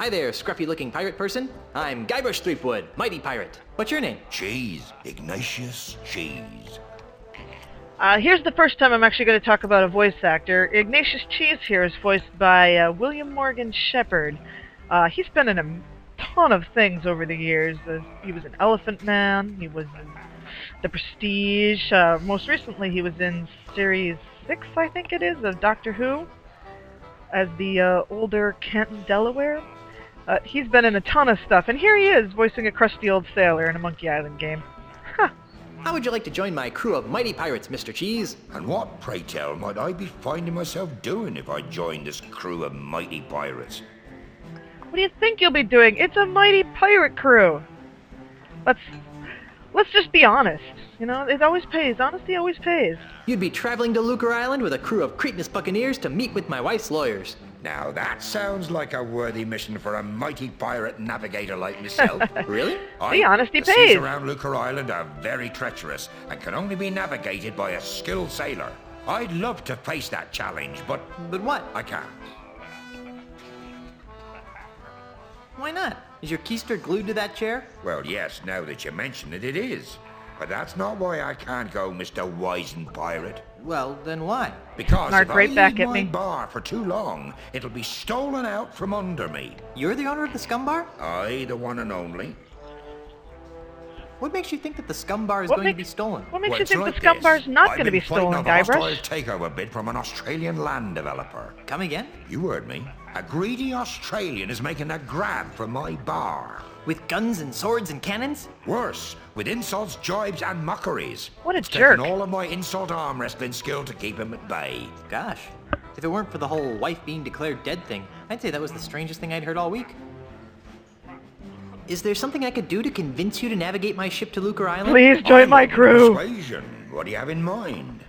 Hi there, scruffy-looking pirate person. I'm Guybrush Threepwood, mighty pirate. What's your name? Cheese. Ignatius Cheese. Here's the first time I'm actually going to talk about a voice actor. Ignatius Cheese here is voiced by William Morgan Shepherd. He's been in a ton of things over the years. He was in Elephant Man, he was in The Prestige. Most recently he was in Series 6, I think it is, of Doctor Who, as the older Canton, Delaware. He's been in a ton of stuff, and here he is, voicing a crusty old sailor in a Monkey Island game. How would you like to join my crew of mighty pirates, Mr. Cheese? And what, pray tell, might I be finding myself doing if I joined this crew of mighty pirates? What do you think you'll be doing? It's a mighty pirate crew. Let's just be honest. You know, it always pays. Honesty always pays. You'd be traveling to Lucre Island with a crew of cretinous buccaneers to meet with my wife's lawyers. Now that sounds like a worthy mission for a mighty pirate navigator like myself. Really? The honesty the pays. seas around Lucre Island are very treacherous and can only be navigated by a skilled sailor. I'd love to face that challenge, but what? I can't. Why not? Is your keister glued to that chair? Well, yes, now that you mention it, it is. But that's not why I can't go, Mr. Wizened Pirate. Well, then why? Because Snark if right I back leave at my me. bar for too long, it'll be stolen out from under me. You're the owner of the scum bar? I, the one and only. What makes you think that the scum bar is going to be stolen? What makes Well, you it's think like the scum this. bar's not I've going to be been fighting stolen, a hostile Guybrush? takeover bid from an Australian land developer. Come again? You heard me. A greedy Australian is making a grab for my bar. With guns and swords and cannons? Worse, with insults, jibes, and mockeries. What a It's jerk. taken all of my insult arm wrestling skill to keep him at bay. Gosh. If it weren't for the whole wife being declared dead thing, I'd say that was the strangest thing I'd heard all week. Is there something I could do to convince you to navigate my ship to Lucre Island? Please join my open to crew. Persuasion. What do you have in mind?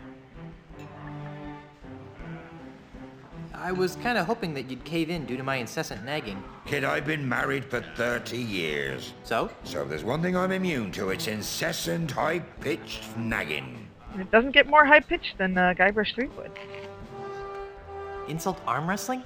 I was kind of hoping that you'd cave in due to my incessant nagging. Kid, I've been married for 30 years. So? So if there's one thing I'm immune to, it's incessant, high-pitched nagging. It doesn't get more high-pitched than Guybrush Threepwood. Insult arm wrestling?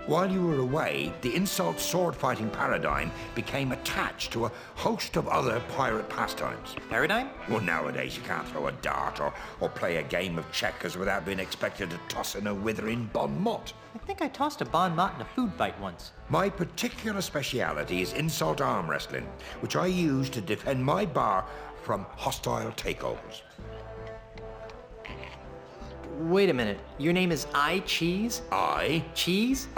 While you were away, the insult sword-fighting paradigm became attached to a host of other pirate pastimes. Paradigm? Well, nowadays you can't throw a dart or play a game of checkers without being expected to toss in a withering bon mot. I think I tossed a bon mot in a food fight once. My particular speciality is insult arm wrestling, which I use to defend my bar from hostile takeovers. Wait a minute. Your name is I Cheese? Cheese?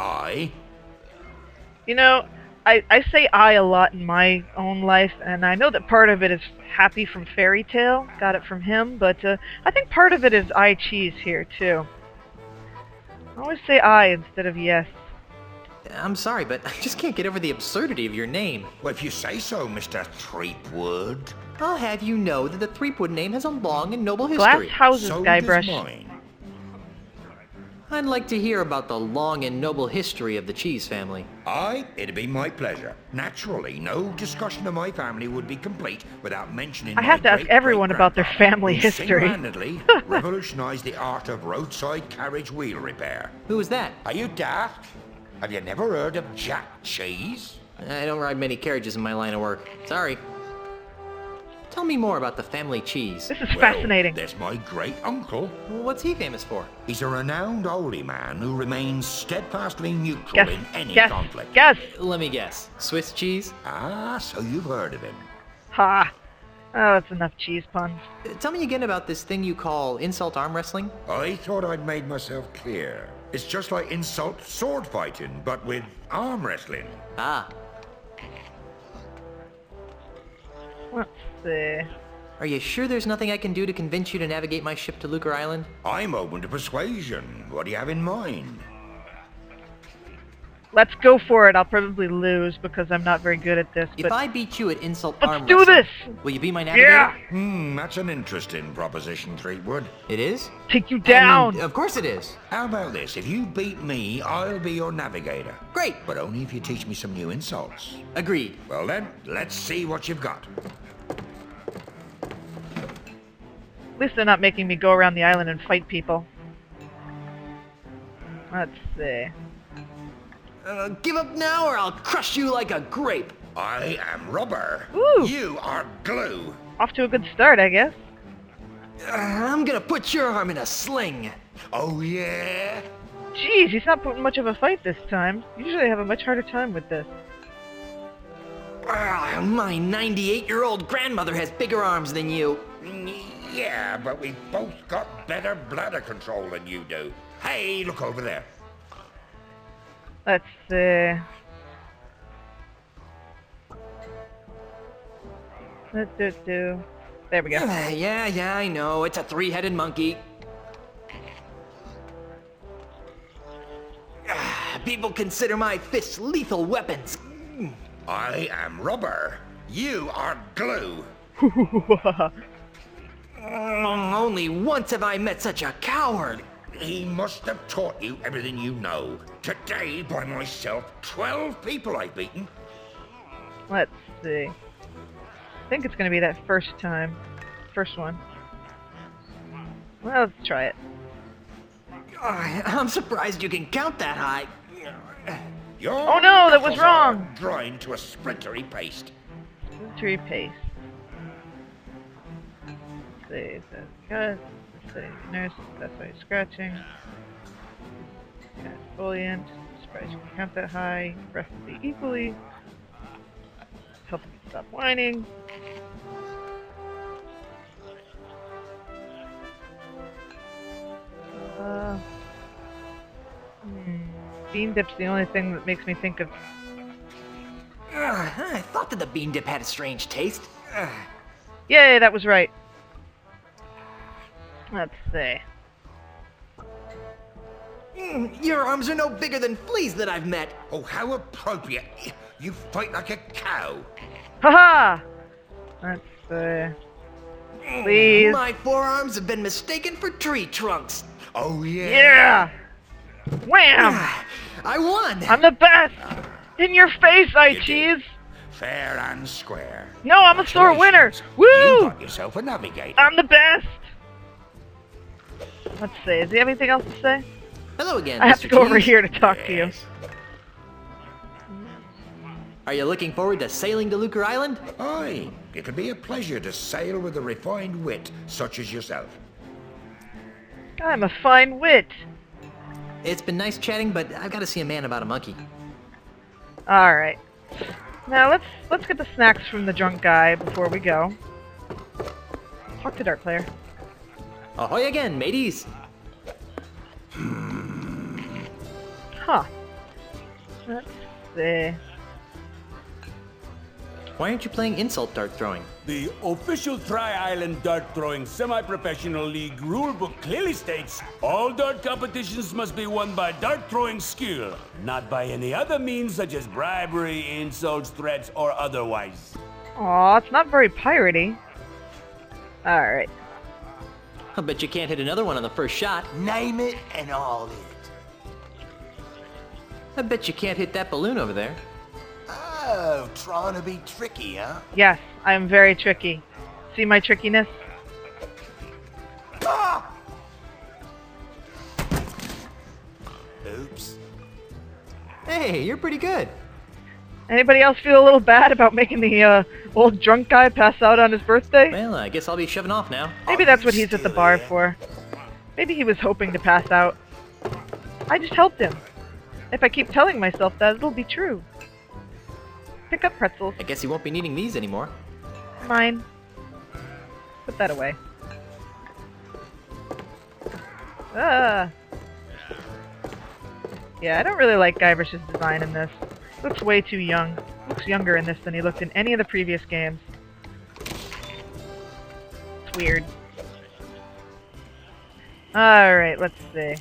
You know, I say I a lot in my own life, and I know that part of it is Happy from Fairy Tale, got it from him, but I think part of it is I Cheese here, too. I always say I instead of yes. I'm sorry, but I just can't get over the absurdity of your name. Well, if you say so, Mr. Threepwood. I'll have you know that the Threepwood name has a long and noble Glass history. houses, So Guybrush. does mine. I'd like to hear about the long and noble history of the Cheese family. It'd be my pleasure. Naturally, no discussion of my family would be complete without mentioning I have to ask everyone about their family who history. single-handedly revolutionized the art of roadside carriage wheel repair. Who was that? Are you daft? Have you never heard of Jack Cheese? I don't ride many carriages in my line of work. Sorry. Tell me more about the family Cheese. This is Well, fascinating. there's my great uncle. What's he famous for? He's a renowned holy man who remains steadfastly neutral in any conflict. Guess. Let me guess. Swiss cheese? So you've heard of him. Ha. Oh, that's enough cheese puns. Tell me again about this thing you call insult arm wrestling. I thought I'd made myself clear. It's just like insult sword fighting, but with arm wrestling. Ah. Let's see. Are you sure there's nothing I can do to convince you to navigate my ship to Lucre Island? I'm open to persuasion. What do you have in mind? Let's go for it. I'll probably lose because I'm not very good at this. If But I beat you at insult let's arm do wrestling, this. will you be my navigator? Yeah. That's an interesting proposition, Threepwood. It is? Take you down. Of course it is. How about this? If you beat me, I'll be your navigator. Great. But only if you teach me some new insults. Agreed. Well then, let's see what you've got. At least they're not making me go around the island and fight people. Let's see. Give up now or I'll crush you like a grape. I am rubber. Ooh. You are glue. Off to a good start, I guess. I'm gonna put your arm in a sling. Oh, yeah? Jeez, he's not putting much of a fight this time. Usually I have a much harder time with this. My 98-year-old grandmother has bigger arms than you. Yeah, but we've both got better bladder control than you do. Hey, look over there. Let's see. There we go. Yeah, I know. It's a three-headed monkey. People consider my fists lethal weapons. I am rubber. You are glue. Only once have I met such a coward. He must have taught you everything you know. Today, by myself, 12 people I've beaten. Let's see. I think it's gonna be that first time. First one. Well, let's try it. I'm surprised you can count that high. Your Oh no, that was knuckles are wrong! Grind to a splintery paste. Tree paste. Let's see, so cut. Setting the nurse, that's why he's scratching. Foliant. Surprised you can count that high. Preferably equally. Help him stop whining. Bean dip's the only thing that makes me think of. I thought that the bean dip had a strange taste. Yay, that was right. Let's see. Your arms are no bigger than fleas that I've met. Oh, how appropriate. You fight like a cow. Haha! Let's see. Please. My forearms have been mistaken for tree trunks. Oh, yeah. Yeah! Wham! I won! I'm the best! In your face, I You cheese! did. Fair and square. No, I'm a sore winner! Congratulations. Woo! You got yourself a navigator. I'm the best! Let's see, does he have anything else to say? Hello again, I have Mr. to go over Cheese. here to talk to you. Yes. Are you looking forward to sailing to Lucre Island? Aye, it'll be a pleasure to sail with a refined wit such as yourself. I'm a fine wit. It's been nice chatting, but I've got to see a man about a monkey. Alright. Now let's get the snacks from the drunk guy before we go. Talk to Dart Player. Ahoy again, mateys! Huh. Let's see. Why aren't you playing insult dart throwing? The official Tri-Island Dart Throwing Semi-Professional League rulebook clearly states all dart competitions must be won by dart throwing skill, not by any other means such as bribery, insults, threats, or otherwise. Aw, it's not very piratey. Alright. I bet you can't hit another one on the first shot. Name it and I'll hit it. I bet you can't hit that balloon over there. Oh, trying to be tricky, huh? Yes, I am very tricky. See my trickiness? Ah! Oops. Hey, you're pretty good. Anybody else feel a little bad about making the old drunk guy pass out on his birthday? Well, I guess I'll be shoving off now. Maybe that's what he's at the bar for. Maybe he was hoping to pass out. I just helped him. If I keep telling myself that, it'll be true. Pick up pretzels. I guess he won't be needing these anymore. Mine. Put that away. Ah. Yeah, I don't really like Guybrush's design in this. Looks way too young. Looks younger in this than he looked in any of the previous games. It's weird. Alright, let's see.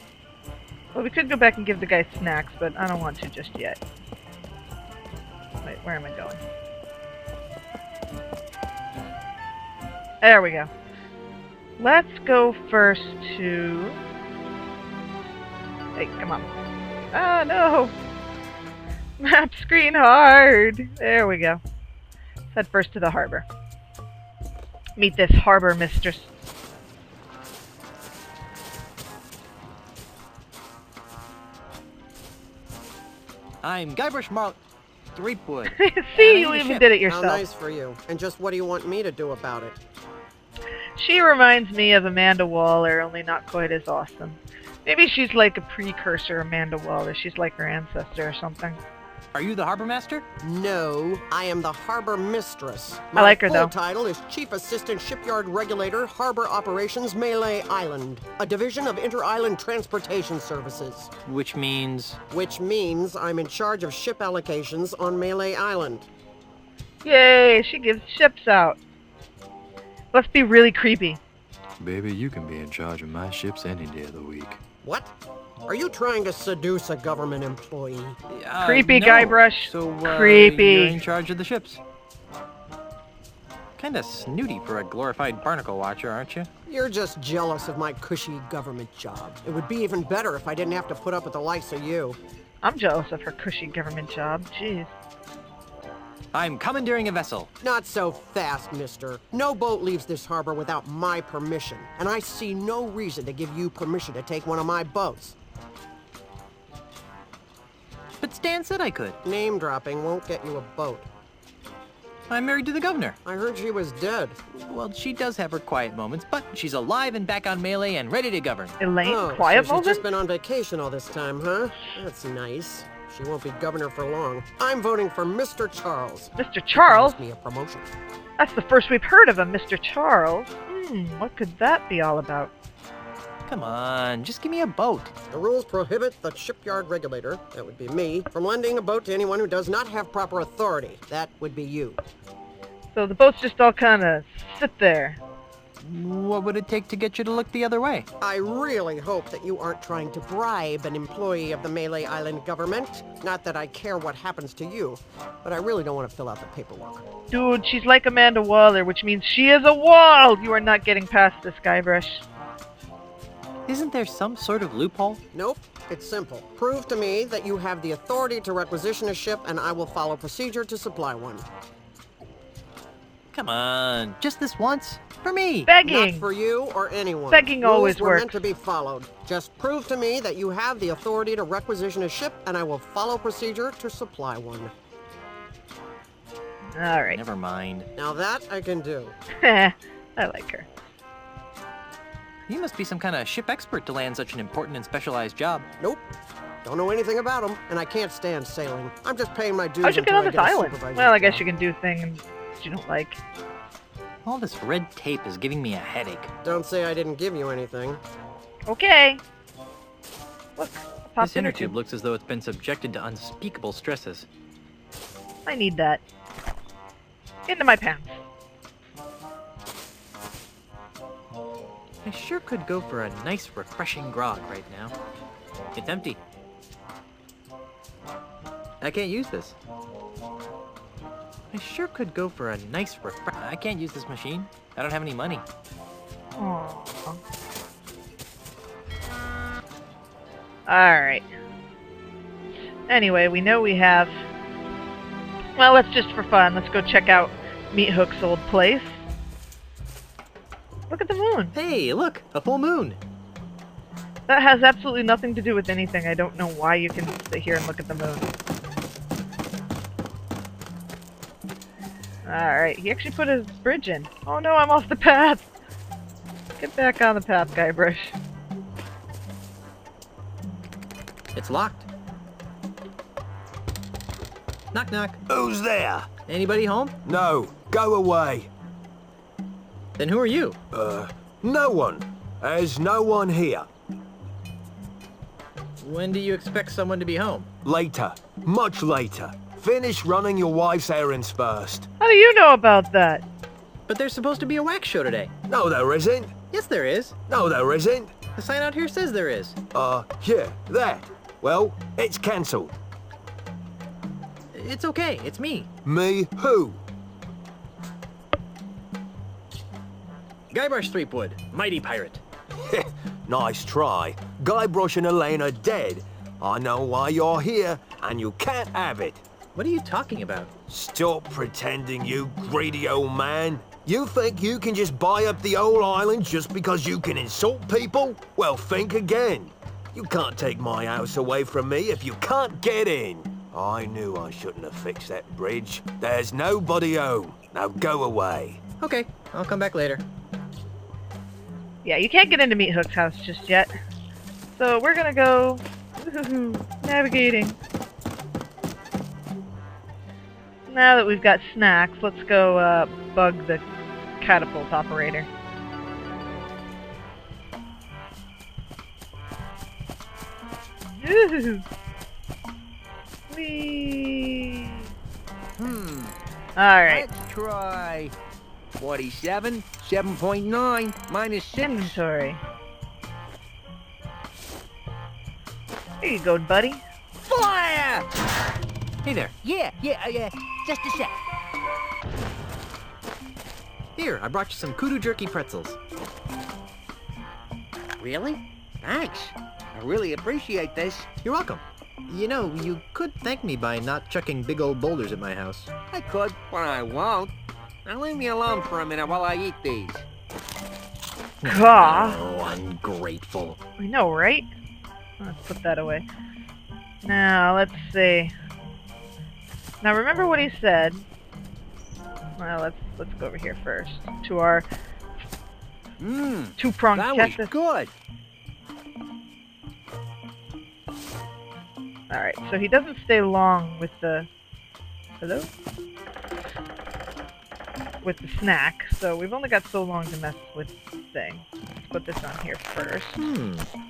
Well, we could go back and give the guy snacks, but I don't want to just yet. Wait, where am I going? There we go. Let's go first to... Hey, come on. Ah, no! Map screen hard! There we go. Let's head first to the harbor. Meet this harbor mistress. I'm Guybrush Threepwood. See, you even did it How yourself. nice for you. And just what do you want me to do about it? She reminds me of Amanda Waller, only not quite as awesome. Maybe she's like a precursor Amanda Waller. She's like her ancestor or something. Are you the harbor master? No, I am the harbor mistress. I like her, My though. full title is Chief Assistant Shipyard Regulator, Harbor Operations, Malay Island, a division of Inter-Island Transportation Services. Which means... Which means I'm in charge of ship allocations on Malay Island. Yay, she gives ships out. Must be really creepy. Baby, you can be in charge of my ships any day of the week. What? Are you trying to seduce a government employee? Creepy no. Guybrush. So, Creepy. You're in charge of the ships. Kinda snooty for a glorified barnacle watcher, aren't you? You're just jealous of my cushy government job. It would be even better if I didn't have to put up with the likes of you. I'm jealous of her cushy government job. Jeez. I'm commandeering a vessel. Not so fast, mister. No boat leaves this harbor without my permission, and I see no reason to give you permission to take one of my boats. But Stan said I could. Name dropping won't get you a boat. I'm married to the governor. I heard she was dead. Well, she does have her quiet moments, but she's alive and back on Melee and ready to govern. Elaine, Oh, quiet so she's moment? just been on vacation all this time, huh? That's nice. She won't be governor for long. I'm voting for Mr. Charles. Mr. Charles? Promised me a promotion. That's the first we've heard of him, Mr. Charles. What could that be all about? Come on, just give me a boat. The rules prohibit the shipyard regulator, that would be me, from lending a boat to anyone who does not have proper authority. That would be you. So the boats just all kind of sit there. What would it take to get you to look the other way? I really hope that you aren't trying to bribe an employee of the Malay Island government. Not that I care what happens to you, but I really don't want to fill out the paperwork. Dude, she's like Amanda Waller, which means she is a wall! You are not getting past this, Guybrush. Isn't there some sort of loophole? Nope, it's simple. Prove to me that you have the authority to requisition a ship, and I will follow procedure to supply one. Come on, just this once? For me! Begging! Not for you or anyone. Begging Rules always were works. meant to be followed. Just prove to me that you have the authority to requisition a ship, and I will follow procedure to supply one. Alright. Never mind. Now that I can do. I like her. You must be some kind of ship expert to land such an important and specialized job. Nope. Don't know anything about them, and I can't stand sailing. I'm just paying my dues How'd you get until on I this get a island? supervisor's Well, I guess job. you can do things you don't like. All this red tape is giving me a headache. Don't say I didn't give you anything. Okay. Look, a pop This inner tube. tube looks as though it's been subjected to unspeakable stresses. I need that. Into my pants. I sure could go for a nice, refreshing grog right now. It's empty. I can't use this. I sure could go for a nice, I can't use this machine. I don't have any money. Aww. Alright. Anyway, we know we have... Well, let's just for fun, let's go check out Meat Hook's old place. Look at the moon. Hey, look! A full moon! That has absolutely nothing to do with anything. I don't know why you can sit here and look at the moon. Alright, he actually put his bridge in. Oh no, I'm off the path! Get back on the path, Guybrush. It's locked. Knock knock. Who's there? Anybody home? No, go away. Then who are you? No one. There's no one here. When do you expect someone to be home? Later. Much later. Finish running your wife's errands first. How do you know about that? But there's supposed to be a wax show today. No, there isn't. Yes, there is. No, there isn't. The sign out here says there is. Yeah, that. Well, it's cancelled. It's okay, it's me. Me who? Guybrush Threepwood, mighty pirate. Nice try. Guybrush and Elaine are dead. I know why you're here, and you can't have it. What are you talking about? Stop pretending, you greedy old man. You think you can just buy up the whole island just because you can insult people? Well, think again. You can't take my house away from me if you can't get in. I knew I shouldn't have fixed that bridge. There's nobody home. Now go away. Okay, I'll come back later. Yeah, you can't get into Meat Hook's house just yet. So we're gonna go navigating. Now that we've got snacks, let's go bug the catapult operator. Ooh. Whee! Alright. Let's try 47, 7.9, minus 6. Inventory. Here you go, buddy. Fire! Hey there. Yeah, just a sec. Here, I brought you some kudu jerky pretzels. Really? Thanks. I really appreciate this. You're welcome. You know, you could thank me by not chucking big old boulders at my house. I could, but I won't. Now leave me alone for a minute while I eat these. Gah. Oh, ungrateful. I know, right? Let's put that away. Now, let's see. Now, remember what he said. Well, let's go over here first to our two-pronged that cactus. was good. Alright, so he doesn't stay long with the... Hello? With the snack, so we've only got so long to mess with the thing. Let's put this on here first.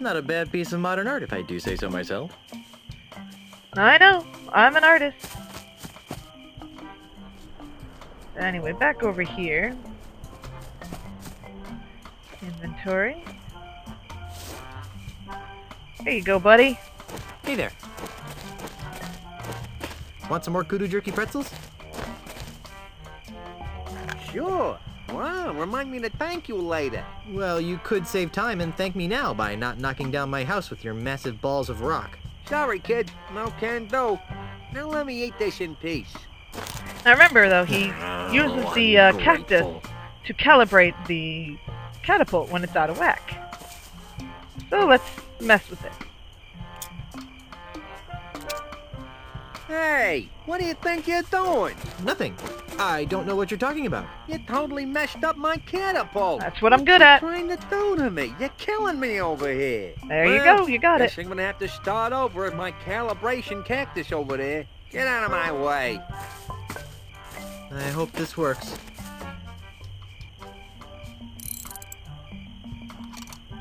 Not a bad piece of modern art if I do say so myself. I know, I'm an artist. Anyway, back over here. Inventory. There you go, buddy. Hey there. Want some more kudu jerky pretzels? Sure. Wow, remind me to thank you later. Well, you could save time and thank me now by not knocking down my house with your massive balls of rock. Sorry, kid. No can do. Now let me eat this in peace. Now remember, though, he uses the cactus to calibrate the catapult when it's out of whack. So let's mess with it. Hey, what do you think you're doing? Nothing. I don't know what you're talking about. You totally messed up my catapult. That's what I'm good at. What are you trying to do to me? You're killing me over here. There you go, you got it. Guess I'm gonna have to start over with my calibration cactus over there. Get out of my way. I hope this works.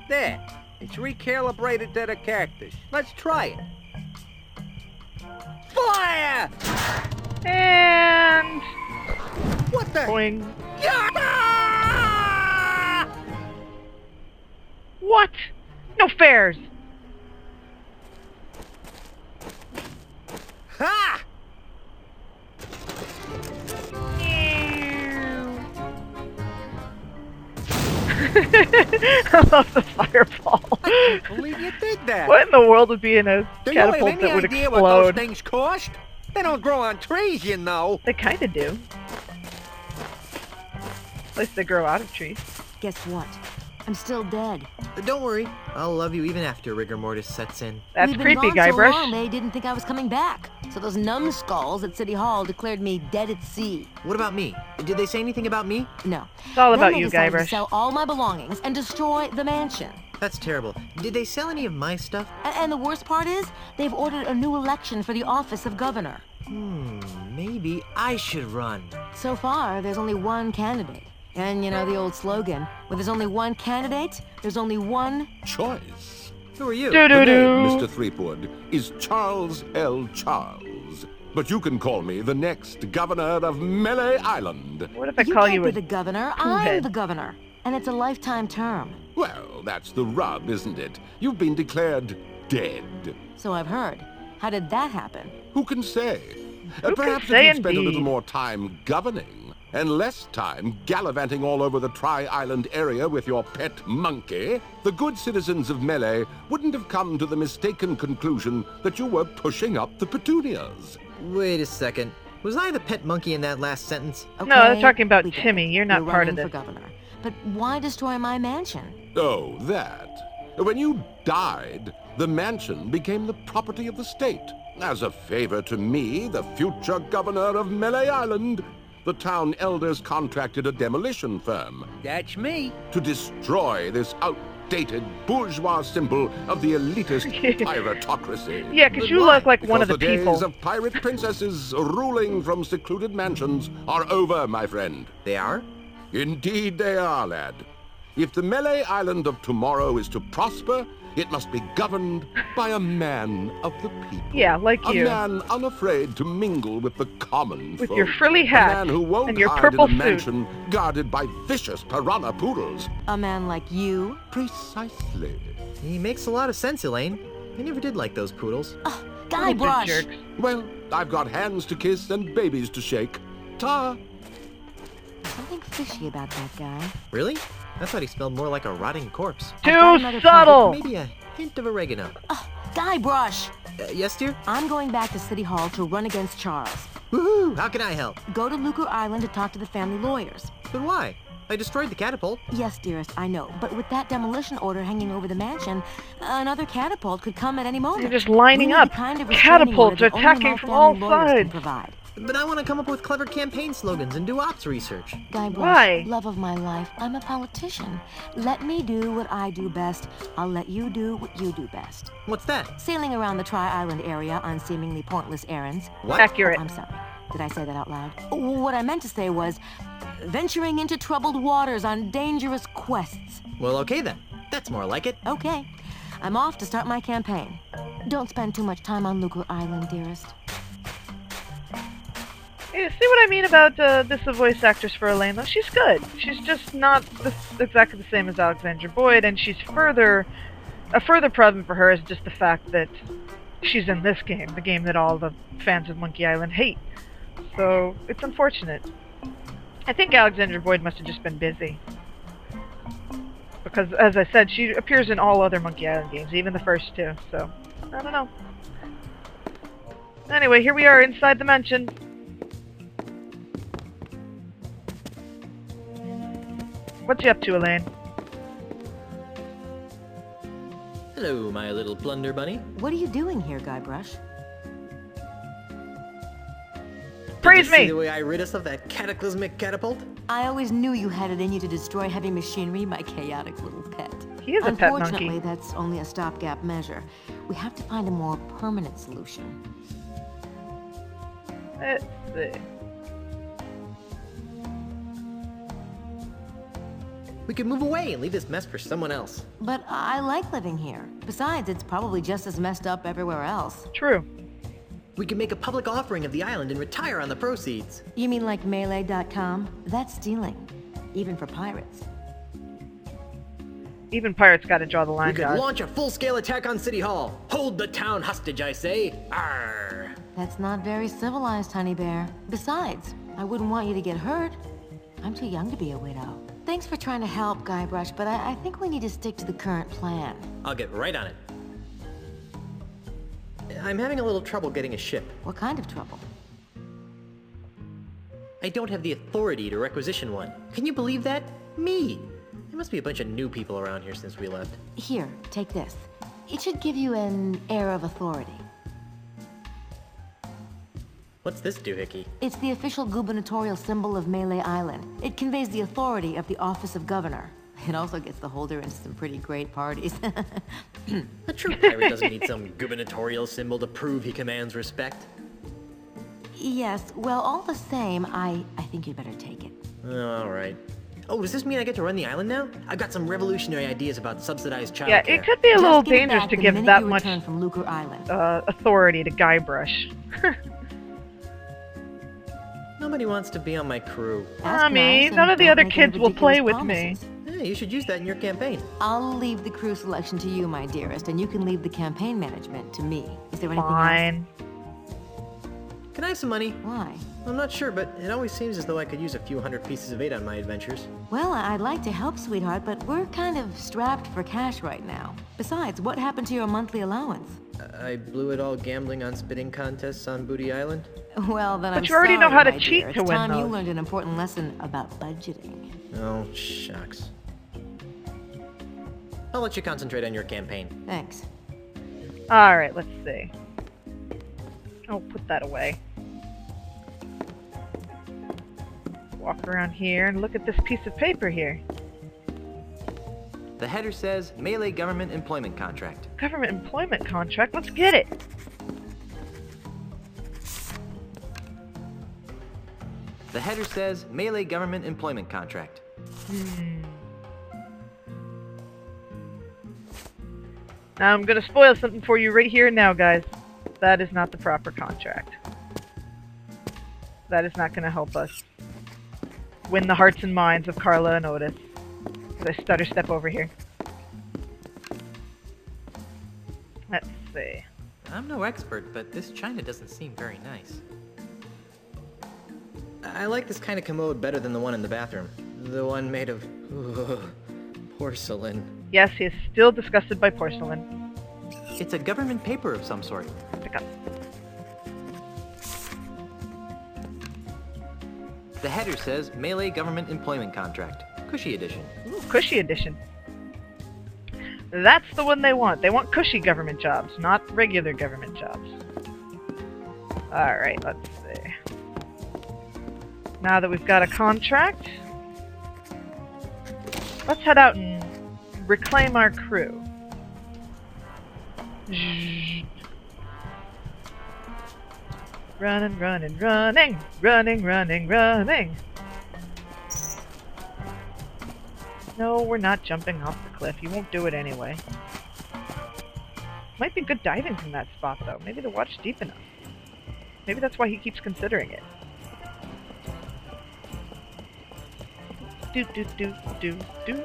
There. It's recalibrated to the cactus. Let's try it. Fire! And... What the? Boing. Ah! What? No fairs. Ha! I love the fireball. I can't believe you did that. What in the world would be in a Do you have catapult any that would idea what those explode? things cost? They don't grow on trees, you know. They kind of do. At least they grow out of trees. Guess what? I'm still dead. Don't worry. I'll love you even after rigor mortis sets in. That's We've been creepy, gone so Guybrush. long, they didn't think I was coming back. So those numbskulls at City Hall declared me dead at sea. What about me? Did they say anything about me? No. It's all Then about they you, decided to Guybrush. sell all my belongings and destroy the mansion. That's terrible. Did they sell any of my stuff? And the worst part is, they've ordered a new election for the office of governor. Maybe I should run. So far, there's only one candidate. And you know the old slogan, where there's only one candidate, there's only one... Choice. Who are you? The name, Do-do-do. Mr. Threepwood, is Charles L. Charles. But you can call me the next governor of Melee Island. What if I You call can't you be a the governor, cool I'm head? the governor. And it's a lifetime term. Well, that's the rub, isn't it? You've been declared dead. So I've heard. How did that happen? Who can say? Who can Perhaps say if you'd spent a little indeed? more time governing and less time gallivanting all over the Tri-Island area with your pet monkey, the good citizens of Melee wouldn't have come to the mistaken conclusion that you were pushing up the petunias. Wait a second. Was I the pet monkey in that last sentence? Okay, No, they're talking about we get Timmy. it. You're not part of running this. for governor. But why destroy my mansion? Oh, that. When you died, the mansion became the property of the state. As a favor to me, the future governor of Melee Island, the town elders contracted a demolition firm That's me. to destroy this outdated bourgeois symbol of the elitist piratocracy. Yeah, because you look like one of Because the the people. days of pirate princesses ruling from secluded mansions are over, my friend. They are? Indeed they are, lad. If the Melee Island of tomorrow is to prosper, it must be governed by a man of the people. Yeah, like you. A man unafraid to mingle with the common With folk. your frilly hat A man who won't and your hide purple in a suit. mansion guarded by vicious piranha poodles. A man like you? Precisely. He makes a lot of sense, Elaine. I never did like those poodles. Guybrush! Jerks. Well, I've got hands to kiss and babies to shake. Ta! Something fishy about that guy. Really? I thought he smelled more like a rotting corpse. I've got Too another subtle! Maybe a hint of oregano. Guybrush! Yes, dear? I'm going back to City Hall to run against Charles. Woohoo! How can I help? Go to Lucre Island to talk to the family lawyers. But why? I destroyed the catapult. Yes, dearest, I know. But with that demolition order hanging over the mansion, another catapult could come at any moment. You're just lining We need up. the kind of restraining Catapults order that attacking only my from all family lawyers can sides. provide. But I want to come up with clever campaign slogans and do ops research. Guybrush, Why? love of my life, I'm a politician. Let me do what I do best. I'll let you do what you do best. What's that? Sailing around the Tri-Island area on seemingly pointless errands. What? Accurate. I'm sorry. Did I say that out loud? What I meant to say was venturing into troubled waters on dangerous quests. Well, okay then. That's more like it. Okay. I'm off to start my campaign. Don't spend too much time on Lucre Island, dearest. You see what I mean about this voice actress for Elaine, though? She's good. She's just not exactly the same as Alexandra Boyd, and she's a further problem for her is just the fact that she's in this game, the game that all the fans of Monkey Island hate. So, it's unfortunate. I think Alexandra Boyd must have just been busy. Because, as I said, she appears in all other Monkey Island games, even the first two, so, I don't know. Anyway, here we are inside the mansion. What's you up to, Elaine? Hello, my little plunder bunny. What are you doing here, Guybrush? Praise Did you see me! the way I rid us of that cataclysmic catapult? I always knew you had it in you to destroy heavy machinery, my chaotic little pet. He is a pet monkey. Unfortunately, that's only a stopgap measure. We have to find a more permanent solution. Let's see. We could move away and leave this mess for someone else. But I like living here. Besides, it's probably just as messed up everywhere else. True. We could make a public offering of the island and retire on the proceeds. You mean like Melee.com? That's stealing. Even for pirates. Even pirates gotta draw the We line, could guys. launch a full-scale attack on City Hall. Hold the town hostage, I say. Arr! That's not very civilized, honey bear. Besides, I wouldn't want you to get hurt. I'm too young to be a widow. Thanks for trying to help, Guybrush, but I think we need to stick to the current plan. I'll get right on it. I'm having a little trouble getting a ship. What kind of trouble? I don't have the authority to requisition one. Can you believe that? Me! There must be a bunch of new people around here since we left. Here, take this. It should give you an air of authority. What's this doohickey? It's the official gubernatorial symbol of Melee Island. It conveys the authority of the office of governor. It also gets the holder into some pretty great parties. A true pirate doesn't need some gubernatorial symbol to prove he commands respect. Yes, well, all the same, I think you'd better take it. Alright. Oh, does this mean I get to run the island now? I've got some revolutionary ideas about subsidized childcare. Yeah, it could be a Just little give it dangerous back to the give minute that you much return from Lucre Island. authority to Guybrush. Nobody wants to be on my crew. Ask Mommy, nice none and of the don't other make any kids will play ridiculous with me. promises. Hey, you should use that in your campaign. I'll leave the crew selection to you, my dearest, and you can leave the campaign management to me. Is there anything Fine. Can I have some money? else? Why? I'm not sure, but it always seems as though I could use a few hundred pieces of 8 on my adventures. Well, I'd like to help, sweetheart, but we're kind of strapped for cash right now. Besides, what happened to your monthly allowance? I blew it all gambling on spitting contests on Booty Island. Well, then But I'm you already know sorry, how to my cheat dear. to It's win time you those. learned an important lesson about budgeting. Oh, shucks. I'll let you concentrate on your campaign. Thanks. Alright, let's see. Oh, put that away. Walk around here and look at this piece of paper here. The header says Melee Government Employment Contract. Government employment contract? Let's get it! The header says Melee Government Employment Contract. Now I'm gonna spoil something for you right here and now, guys. That is not the proper contract. That is not gonna help us win the hearts and minds of Carla and Otis. As I stutter step over here. Let's see. I'm no expert, but this china doesn't seem very nice. I like this kind of commode better than the one in the bathroom. The one made of porcelain. Yes, he is still disgusted by porcelain. It's a government paper of some sort. Pick up. The header says Melee Government Employment Contract. Cushy edition. Ooh, cushy edition. That's the one they want. They want cushy government jobs, not regular government jobs. Alright, let's see. Now that we've got a contract, let's head out and reclaim our crew. Running, running, running, running, running, running. No, we're not jumping off the cliff. You won't do it anyway. Might be good diving from that spot, though. Maybe the water's deep enough. Maybe that's why he keeps considering it. Do do do do do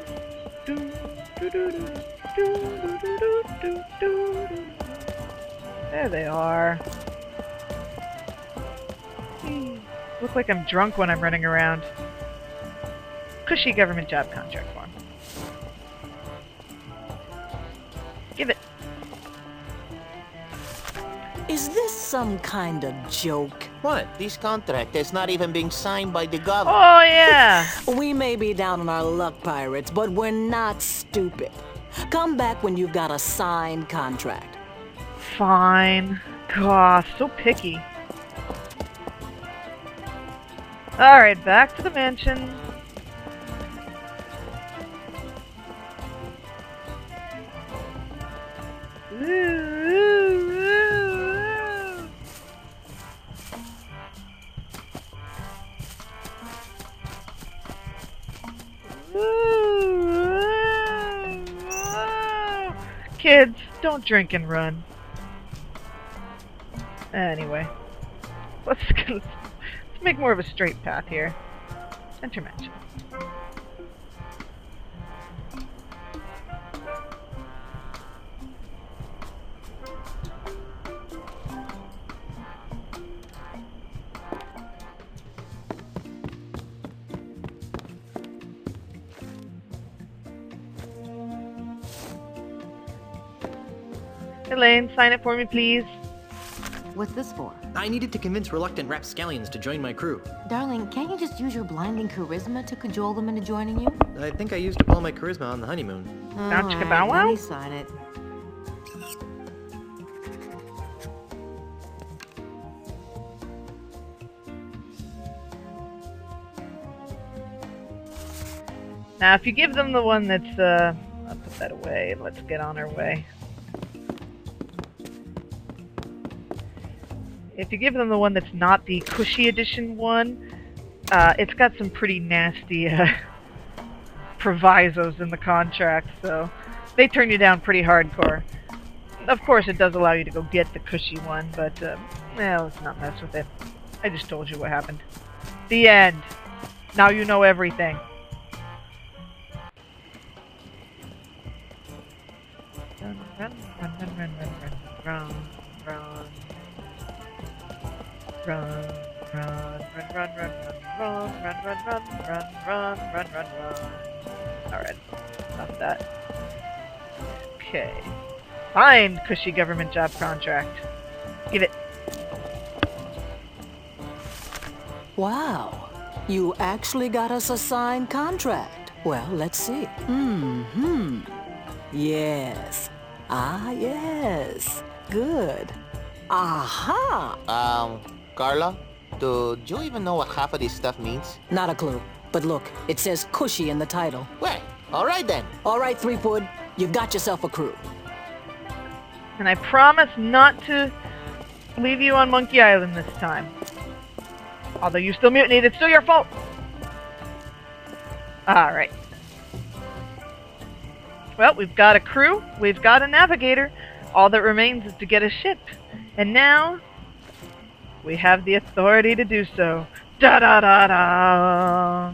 do do do do do do do do. There they are. Look like I'm drunk when I'm running around. Cushy government job contract form. Give it. Is this some kind of joke? What? This contract is not even being signed by the government. Oh, yeah! We may be down on our luck, pirates, but we're not stupid. Come back when you've got a signed contract. Fine. Gosh, so picky. Alright, back to the mansion. Kids, don't drink and run. Anyway, let's make more of a straight path here. Enter mansion. Elaine, sign it for me, please. What's this for? I needed to convince reluctant rapscallions to join my crew. Darling, can't you just use your blinding charisma to cajole them into joining you? I think I used up all my charisma on the honeymoon. Bow chicka Alright, bow wow? let me sign it. Now, if you give them the one that's, I'll put that away. Let's get on our way. If you give them the one that's not the cushy edition one, it's got some pretty nasty provisos in the contract, so they turn you down pretty hardcore. Of course, it does allow you to go get the cushy one, but let's not mess with it. I just told you what happened. The end. Now you know everything. Run, run, run, run, run, run, run, run. Run, run, run, run, run, run, run, run, run, run, run, run, run, run. Alright, enough of that. Okay. Fine, cushy government job contract. Give it. Wow, you actually got us a signed contract. Well, let's see. Yes. Ah, yes. Good. Aha! Carla, do you even know what half of this stuff means? Not a clue. But look, it says cushy in the title. Well, all right then. All right, Threepwood, you've got yourself a crew. And I promise not to leave you on Monkey Island this time. Although you still mutinied, it's still your fault. Alright. Well, we've got a crew, we've got a navigator. All that remains is to get a ship. And now, we have the authority to do so. Da-da-da-da!